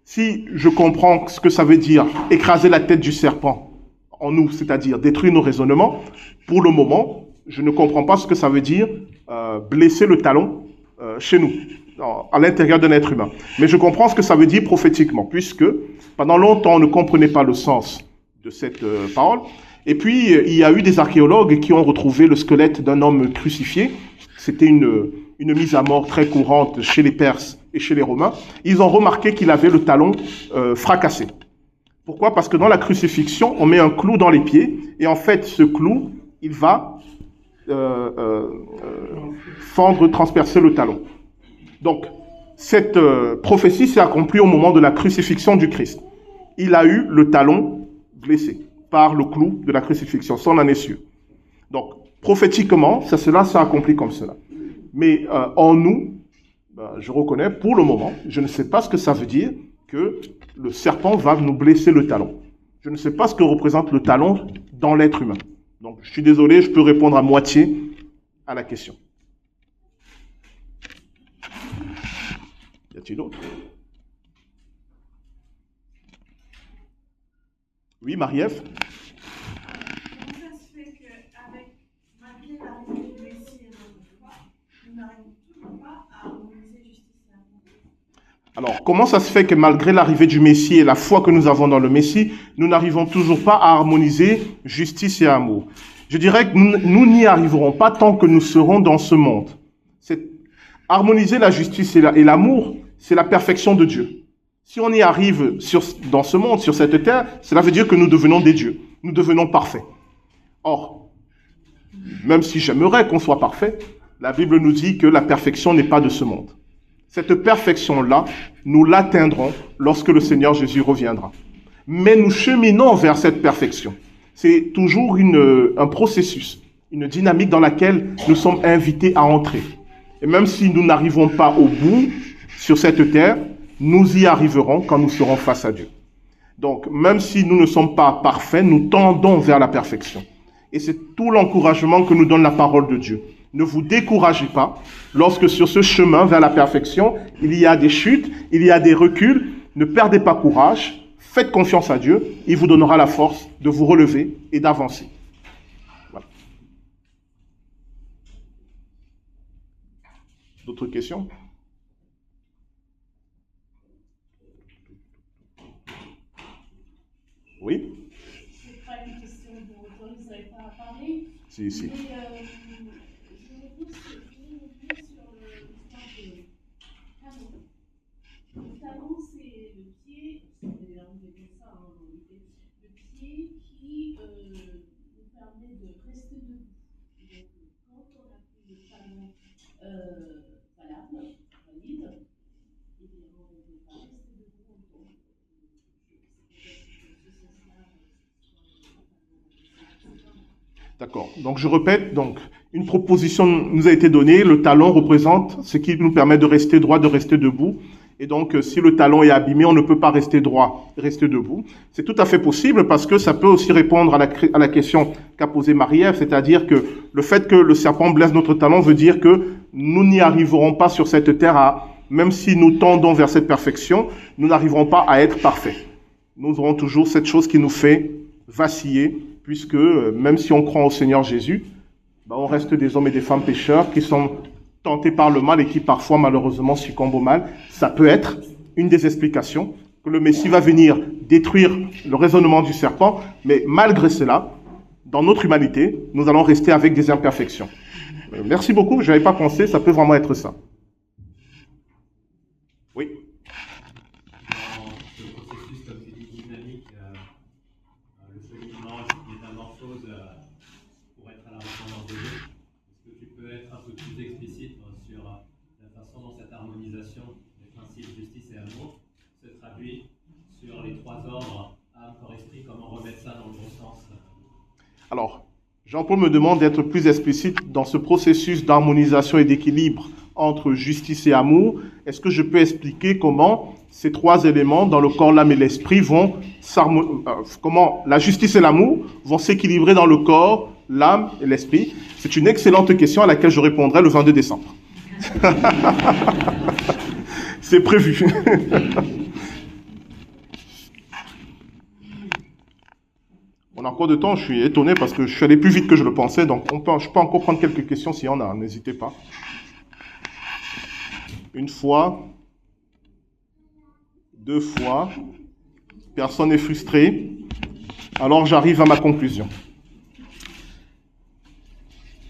Si je comprends ce que ça veut dire écraser la tête du serpent en nous, c'est-à-dire détruire nos raisonnements, pour le moment, je ne comprends pas ce que ça veut dire blesser le talon chez nous, à l'intérieur d'un être humain. Mais je comprends ce que ça veut dire prophétiquement, puisque pendant longtemps, on ne comprenait pas le sens de cette parole. Et puis, il y a eu des archéologues qui ont retrouvé le squelette d'un homme crucifié. C'était une mise à mort très courante chez les Perses et chez les Romains. Ils ont remarqué qu'il avait le talon fracassé. Pourquoi? Parce que dans la crucifixion, on met un clou dans les pieds, et en fait, ce clou, il va fendre, transpercer le talon. Donc, cette prophétie s'est accomplie au moment de la crucifixion du Christ. Il a eu le talon blessé par le clou de la crucifixion, ça on en est sûr. Donc, prophétiquement, cela s'est accompli comme cela. Mais en nous, je reconnais, pour le moment, je ne sais pas ce que ça veut dire que le serpent va nous blesser le talon. Je ne sais pas ce que représente le talon dans l'être humain. Donc, je suis désolé, je peux répondre à moitié à la question. Y a-t-il d'autres? Oui, Marie-Ève? Comment ça se fait qu'avec, malgré l'arrivée du Messie et notre foi, nous n'arrivons toujours pas à harmoniser justice et amour? Alors, comment ça se fait que malgré l'arrivée du Messie et la foi que nous avons dans le Messie, nous n'arrivons toujours pas à harmoniser justice et amour? Je dirais que nous n'y arriverons pas tant que nous serons dans ce monde. Harmoniser la justice et l'amour, c'est la perfection de Dieu. Si on y arrive dans ce monde, sur cette terre, cela veut dire que nous devenons des dieux. Nous devenons parfaits. Or, même si j'aimerais qu'on soit parfait, la Bible nous dit que la perfection n'est pas de ce monde. Cette perfection-là, nous l'atteindrons lorsque le Seigneur Jésus reviendra. Mais nous cheminons vers cette perfection. C'est toujours un processus, une dynamique dans laquelle nous sommes invités à entrer. Et même si nous n'arrivons pas au bout sur cette terre, nous y arriverons quand nous serons face à Dieu. Donc, même si nous ne sommes pas parfaits, nous tendons vers la perfection. Et c'est tout l'encouragement que nous donne la parole de Dieu. Ne vous découragez pas lorsque sur ce chemin vers la perfection, il y a des chutes, il y a des reculs. Ne perdez pas courage, faites confiance à Dieu, il vous donnera la force de vous relever et d'avancer. Voilà. D'autres questions? Oui? C'est pas une question de m'autoriser pas à parler. Si. Mais je repose sur l'histoire de talon. Le talon, c'est le pied, d'ailleurs vous avez ça dans l'idée, le pied qui nous permet de rester debout. Donc, quand on a pris le talon valide, eh bien, on ne peut pas rester debout longtemps. D'accord. Donc, je répète, une proposition nous a été donnée. Le talon représente ce qui nous permet de rester droit, de rester debout. Et donc, si le talon est abîmé, on ne peut pas rester droit, rester debout. C'est tout à fait possible parce que ça peut aussi répondre à la question qu'a posée Marie-Ève, c'est-à-dire que le fait que le serpent blesse notre talon veut dire que nous n'y arriverons pas sur cette terre même si nous tendons vers cette perfection, nous n'arriverons pas à être parfaits. Nous aurons toujours cette chose qui nous fait vaciller, puisque même si on croit au Seigneur Jésus, on reste des hommes et des femmes pécheurs qui sont tentés par le mal et qui parfois malheureusement succombent au mal. Ça peut être une des explications que le Messie va venir détruire le raisonnement du serpent, mais malgré cela, dans notre humanité, nous allons rester avec des imperfections. Merci beaucoup, je n'avais pas pensé, ça peut vraiment être ça. Oui. Dans ce processus, comme tu dis, dynamique, façon dont cette harmonisation des principes justice et amour se traduit sur les trois ordres, âme, corps, esprit, comment remettre ça dans le bon sens? Alors, Jean-Paul me demande d'être plus explicite dans ce processus d'harmonisation et d'équilibre entre justice et amour. Est-ce que je peux expliquer comment ces trois éléments dans le corps, l'âme et l'esprit vont comment la justice et l'amour vont s'équilibrer dans le corps, l'âme et l'esprit? C'est une excellente question à laquelle je répondrai le 22 décembre. C'est prévu. On a encore de temps, je suis étonné parce que je suis allé plus vite que je le pensais, donc je peux encore prendre quelques questions s'il y en a, n'hésitez pas. Une fois, deux fois, personne n'est frustré, alors j'arrive à ma conclusion.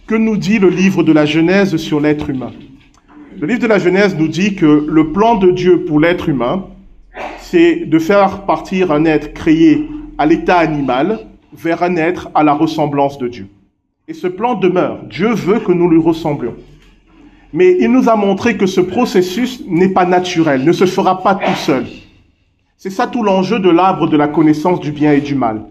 Que nous dit le livre de la Genèse sur l'être humain? Le livre de la Genèse nous dit que le plan de Dieu pour l'être humain, c'est de faire partir un être créé à l'état animal vers un être à la ressemblance de Dieu. Et ce plan demeure. Dieu veut que nous lui ressemblions. Mais il nous a montré que ce processus n'est pas naturel, ne se fera pas tout seul. C'est ça tout l'enjeu de l'arbre de la connaissance du bien et du mal.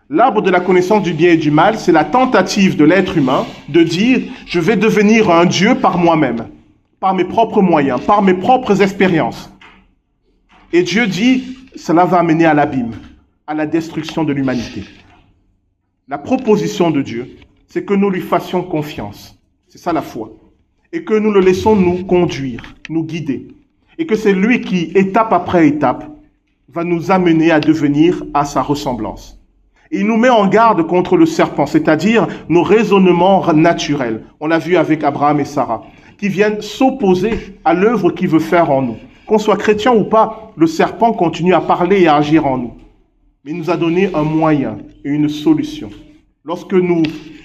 L'arbre de la connaissance du bien et du mal, c'est la tentative de l'être humain de dire « je vais devenir un Dieu par moi-même, par mes propres moyens, par mes propres expériences ». Et Dieu dit « cela va amener à l'abîme, à la destruction de l'humanité ». La proposition de Dieu, c'est que nous lui fassions confiance. C'est ça la foi. Et que nous le laissons nous conduire, nous guider. Et que c'est lui qui, étape après étape, va nous amener à devenir à sa ressemblance. Et il nous met en garde contre le serpent, c'est-à-dire nos raisonnements naturels. On l'a vu avec Abraham et Sarah, qui viennent s'opposer à l'œuvre qu'il veut faire en nous. Qu'on soit chrétien ou pas, le serpent continue à parler et à agir en nous. Mais il nous a donné un moyen et une solution. Lorsque nous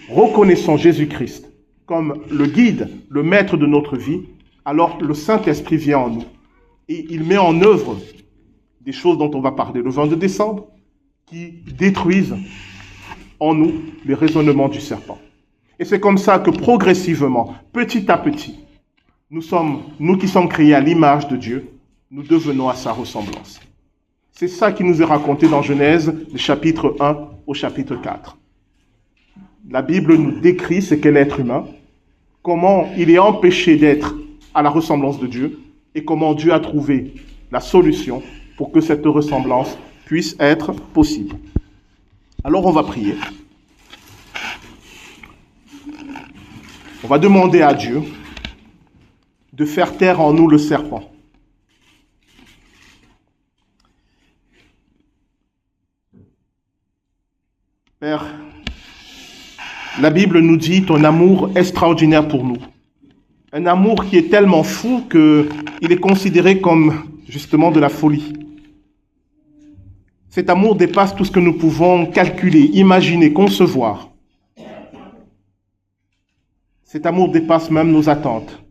reconnaissons Jésus-Christ comme le guide, le maître de notre vie, alors le Saint-Esprit vient en nous. Et il met en œuvre des choses dont on va parler le 22 décembre, qui détruisent en nous les raisonnements du serpent. Et c'est comme ça que progressivement, petit à petit, nous qui sommes créés à l'image de Dieu, nous devenons à sa ressemblance. C'est ça qui nous est raconté dans Genèse, du chapitre 1 au chapitre 4. La Bible nous décrit ce qu'est l'être humain, comment il est empêché d'être à la ressemblance de Dieu, et comment Dieu a trouvé la solution pour que cette ressemblance puisse être possible. Alors on va prier. On va demander à Dieu de faire taire en nous le serpent. Père, la Bible nous dit ton amour extraordinaire pour nous. Un amour qui est tellement fou qu'il est considéré comme justement de la folie. Cet amour dépasse tout ce que nous pouvons calculer, imaginer, concevoir. Cet amour dépasse même nos attentes,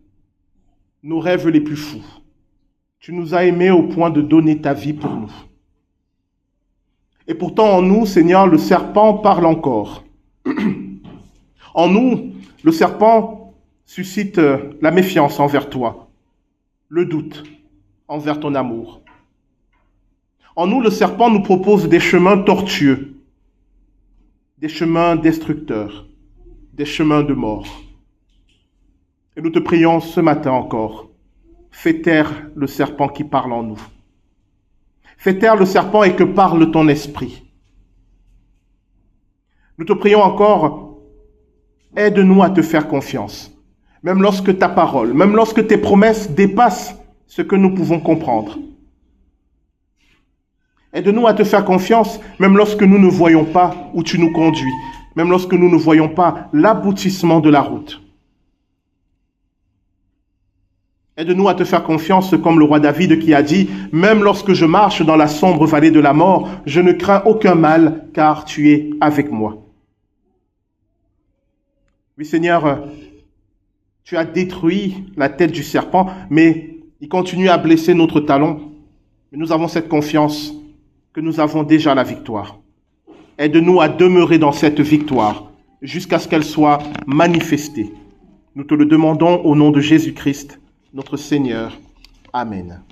nos rêves les plus fous. Tu nous as aimés au point de donner ta vie pour nous. Et pourtant, en nous, Seigneur, le serpent parle encore. En nous, le serpent suscite la méfiance envers toi, le doute envers ton amour. En nous, le serpent nous propose des chemins tortueux, des chemins destructeurs, des chemins de mort. Et nous te prions ce matin encore, fais taire le serpent qui parle en nous. Fais taire le serpent et que parle ton esprit. Nous te prions encore, aide-nous à te faire confiance, même lorsque ta parole, même lorsque tes promesses dépassent ce que nous pouvons comprendre. Aide-nous à te faire confiance, même lorsque nous ne voyons pas où tu nous conduis, même lorsque nous ne voyons pas l'aboutissement de la route. Aide-nous à te faire confiance comme le roi David qui a dit « Même lorsque je marche dans la sombre vallée de la mort, je ne crains aucun mal, car tu es avec moi. » Oui Seigneur, tu as détruit la tête du serpent, mais il continue à blesser notre talon. Mais nous avons cette confiance que nous avons déjà la victoire. Aide-nous à demeurer dans cette victoire jusqu'à ce qu'elle soit manifestée. Nous te le demandons au nom de Jésus-Christ. notre Seigneur. Amen.